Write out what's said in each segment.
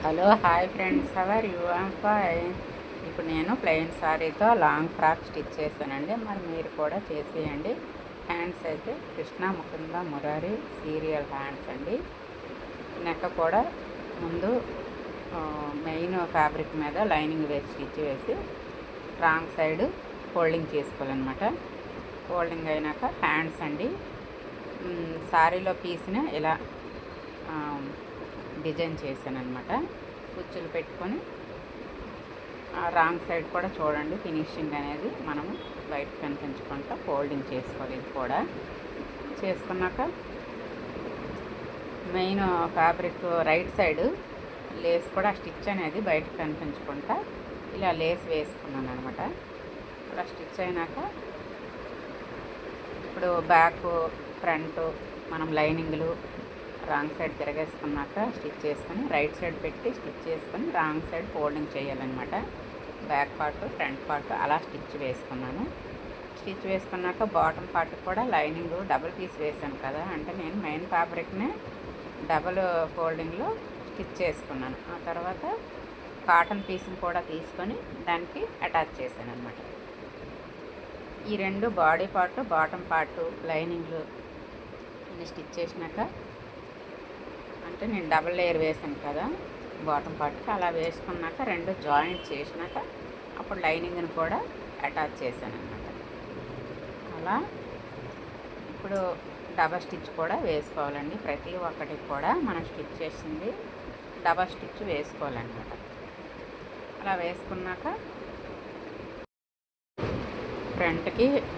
Hello hi friends, how are you? I'm fine. ఇప్పుడు నేను plain సారీతో long frock stitch చేశానండి. మరి మీరు కూడా చేసేయండి. హ్యాండ్స్ అయితే కృష్ణ ముకుంద మురారి సీరియల్ హ్యాండ్స్ అండి. నెక్క కూడా ముందు మెయిన్ ఫ్యాబ్రిక్ మీద లైనింగ్ వేసి స్టిచ్ వేసి రాంగ్ సైడ్ ఫోల్డింగ్ చేసుకోవాలన్నమాట. ఫోల్డింగ్ అయినాక హ్యాండ్స్ అండి సారీలో పీస్ని ఇలా డిజైన్ చేశాను అనమాట. కుచ్చులు పెట్టుకొని రాంగ్ సైడ్ కూడా చూడండి, ఫినిషింగ్ అనేది మనము బయట కనిపించకుండా ఫోల్డింగ్ చేసుకోవాలి. ఇది కూడా చేసుకున్నాక main fabric right side lace కూడా స్టిచ్ అనేది బయటకు కనిపించకుండా ఇలా లేస్ వేసుకున్నాను అనమాట. ఇలా స్టిచ్ అయినాక ఇప్పుడు బ్యాక్ ఫ్రంట్ మనం లైనింగ్లు రాంగ్ సైడ్ తిరగేసుకున్నాక స్టిచ్ చేసుకొని రైట్ సైడ్ పెట్టి స్టిచ్ చేసుకొని రాంగ్ సైడ్ ఫోల్డింగ్ చేయాలన్నమాట. బ్యాక్ పార్ట్ ఫ్రంట్ పార్ట్ అలా స్టిచ్ వేసుకున్నాను. స్టిచ్ వేసుకున్నాక బాటమ్ పార్ట్ కూడా లైనింగ్ డబుల్ పీస్ వేసాను కదా, అంటే నేను మెయిన్ ఫ్యాబ్రిక్ని డబుల్ ఫోల్డింగ్లో స్టిచ్ చేసుకున్నాను. ఆ తర్వాత కాటన్ పీస్ని కూడా తీసుకొని దానికి అటాచ్ చేశాను అనమాట. ఈ రెండు బాడీ పార్ట్ బాటమ్ పార్ట్ లైనింగ్లు స్టిచ్ చేసినాక, అంటే నేను డబుల్ లేయర్ వేసాను కదా బాటమ్ పార్ట్కి, అలా వేసుకున్నాక రెండు జాయింట్ చేసినాక అప్పుడు లైనింగ్ని కూడా అటాచ్ చేశాను అనమాట. అలా ఇప్పుడు డబల్ స్టిచ్ కూడా వేసుకోవాలండి. ప్రతి ఒక్కటికి కూడా మనం స్టిచ్ చేసింది డబల్ స్టిచ్ వేసుకోవాలన్నమాట. అలా వేసుకున్నాక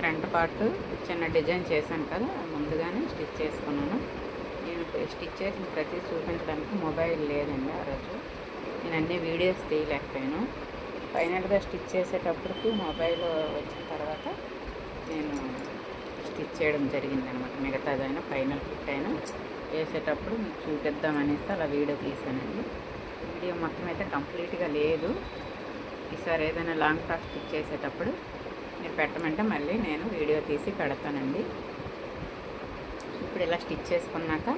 ఫ్రంట్ పార్ట్ చిన్న డిజైన్ చేశాను కదా, ముందుగానే స్టిచ్ చేసుకున్నాను. నేను స్టిచ్ చేసిన ప్రతి చూపించడానికి మొబైల్ లేదండి ఆ రోజు. నేను అన్ని వీడియోస్ తీయలేకపోయాను. ఫైనల్గా స్టిచ్ చేసేటప్పటికి మొబైల్ వచ్చిన తర్వాత నేను స్టిచ్ చేయడం జరిగిందనమాట. మిగతాదైనా ఫైనల్ ఫిట్ అయినా వేసేటప్పుడు మీకు చూపిద్దామనేసి అలా వీడియో తీసానండి. వీడియో మొత్తం అయితే కంప్లీట్గా లేదు. ఈసారి ఏదైనా లాంగ్ ఫ్రాక్ స్టిచ్ చేసేటప్పుడు మీరు పెట్టమంటే మళ్ళీ నేను వీడియో తీసి పెడతానండి. ఇప్పుడు ఇలా స్టిచ్ చేసుకున్నాక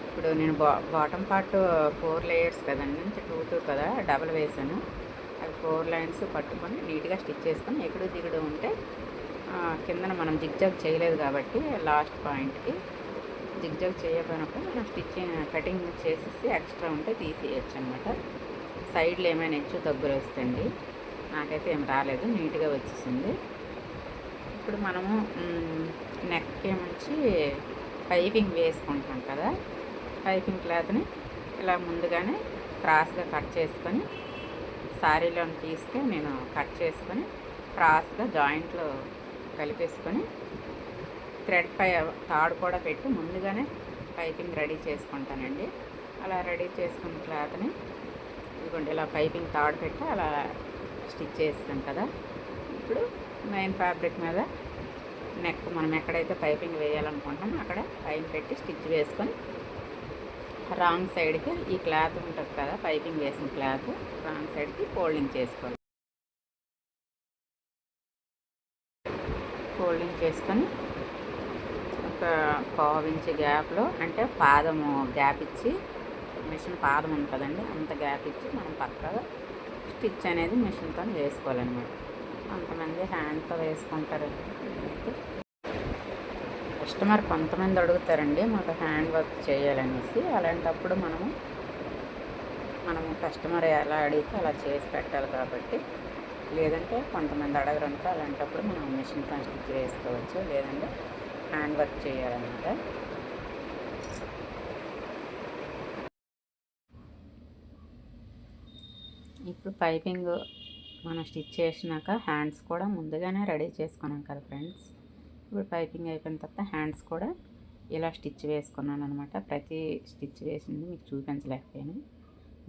ఇప్పుడు నేను బాటమ్ పార్ట్ 4 లేయర్స్ కదండి, 2 కదా డబల్ వేసాను. అవి 4 లైన్స్ పట్టుకొని నీట్గా స్టిచ్ చేసుకొని ఎగుడు దిగుడు ఉంటే కిందన మనం జిగ్జాగ్ చేయలేదు కాబట్టి లాస్ట్ పాయింట్కి జిగ్జాగ్ చేయకపోయినప్పుడు మనం కటింగ్ చేసేసి ఎక్స్ట్రా ఉంటే తీసేయచ్చు అనమాట. సైడ్లో ఏమైనా హెచ్చు తగ్గులు వస్తుంది, నాకైతే ఏం రాలేదు, నీట్గా వచ్చేసింది. ఇప్పుడు మనము నెక్ ఏమంచి పైపింగ్ వేసుకుంటాం కదా, పైపింగ్ క్లాత్ని ఇలా ముందుగానే క్రాస్గా కట్ చేసుకొని శారీలోని తీస్తే నేను కట్ చేసుకొని క్రాస్గా జాయింట్లో కలిపేసుకొని థ్రెడ్ తాడు కూడా పెట్టి ముందుగానే పైపింగ్ రెడీ చేసుకుంటానండి. అలా రెడీ చేసుకున్న క్లాత్ని ఇదిగోండి ఇలా పైపింగ్ తాడు పెట్టి అలా స్టిచ్ చేస్తాం కదా. ఇప్పుడు మెయిన్ ఫ్యాబ్రిక్ మీద నెక్ మనం ఎక్కడైతే పైపింగ్ వేయాలనుకుంటామో అక్కడ పైన పెట్టి స్టిచ్ వేసుకొని రాంగ్ సైడ్కి ఈ క్లాత్ ఉంటుంది కదా పైపింగ్ వేసిన క్లాత్ రాంగ్ సైడ్కి ఫోల్డింగ్ చేసుకోవాలి. ఫోల్డింగ్ చేసుకొని ఒక 1/4 ఇంచ్ గ్యాప్లో, అంటే పాదము గ్యాప్ ఇచ్చి, మిషన్ పాదం ఉంది కదండి అంత గ్యాప్ ఇచ్చి మనం పక్కగా స్టిచ్ అనేది మిషన్తో వేసుకోవాలన్నమాట. కొంతమంది హ్యాండ్తో వేసుకుంటారండి. నేనైతే కస్టమర్ కొంతమంది అడుగుతారండి మాకు హ్యాండ్ వర్క్ చేయాలనేసి, అలాంటప్పుడు మనము కస్టమర్ ఎలా అడిగితే అలా చేసి పెట్టాలి కాబట్టి, లేదంటే కొంతమంది అడగరు అనుకో, అలాంటప్పుడు మనం మిషన్తో స్టిచ్ వేసుకోవచ్చు, లేదంటే హ్యాండ్ వర్క్ చేయాలన్నమాట. ఇప్పుడు పైపింగ్ మనం స్టిచ్ చేసినాక హ్యాండ్స్ కూడా ముందుగానే రెడీ చేసుకున్నాం కదా ఫ్రెండ్స్. ఇప్పుడు పైపింగ్ అయిపోయిన తర్వాత హ్యాండ్స్ కూడా ఇలా స్టిచ్ వేసుకున్నాను అనమాట. ప్రతి స్టిచ్ వేసింది మీకు చూపించలేకపోయాను.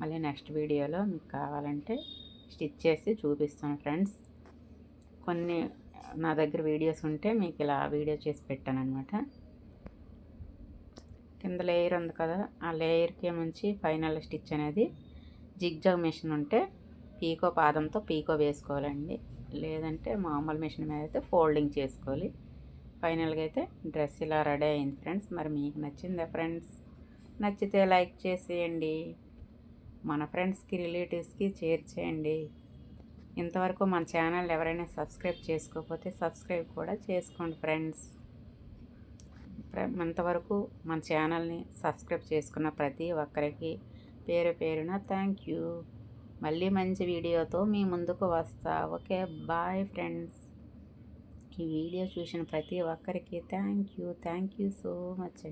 మళ్ళీ నెక్స్ట్ వీడియోలో మీకు కావాలంటే స్టిచ్ చేసి చూపిస్తాను ఫ్రెండ్స్. కొన్ని నా దగ్గర వీడియోస్ ఉంటే మీకు ఇలా వీడియో చేసి పెట్టాను అనమాట. కింద లేయర్ ఉంది కదా, ఆ లేయర్కి ఏమంచి ఫైనల్ స్టిచ్ అనేది జిగ్జాగ్ మిషన్ ఉంటే పీకో పాదంతో పీకో వేసుకోవాలండి, లేదంటే మామూలు మిషన్ మీద అయితే ఫోల్డింగ్ చేసుకోవాలి. ఫైనల్గా అయితే డ్రెస్ ఇలా రెడీ అయింది ఫ్రెండ్స్. మరి మీకు నచ్చిందా ఫ్రెండ్స్? నచ్చితే లైక్ చేసేయండి. మన ఫ్రెండ్స్కి రిలేటివ్స్కి షేర్ చేయండి. ఇంతవరకు మన ఛానల్ ఎవరైనా సబ్స్క్రైబ్ చేసుకోకపోతే సబ్స్క్రైబ్ కూడా చేసుకోండి ఫ్రెండ్స్. ఇంతవరకు మన ఛానల్ని సబ్స్క్రైబ్ చేసుకున్న ప్రతి ఒక్కరికి పేరు పేరున థ్యాంక్ యూ. మళ్ళీ మంచి వీడియోతో మీ ముందుకు వస్తా. Okay, bye friends. ఈ వీడియో చూసిన ప్రతి ఒక్కరికి థ్యాంక్ యూ సో మచ్.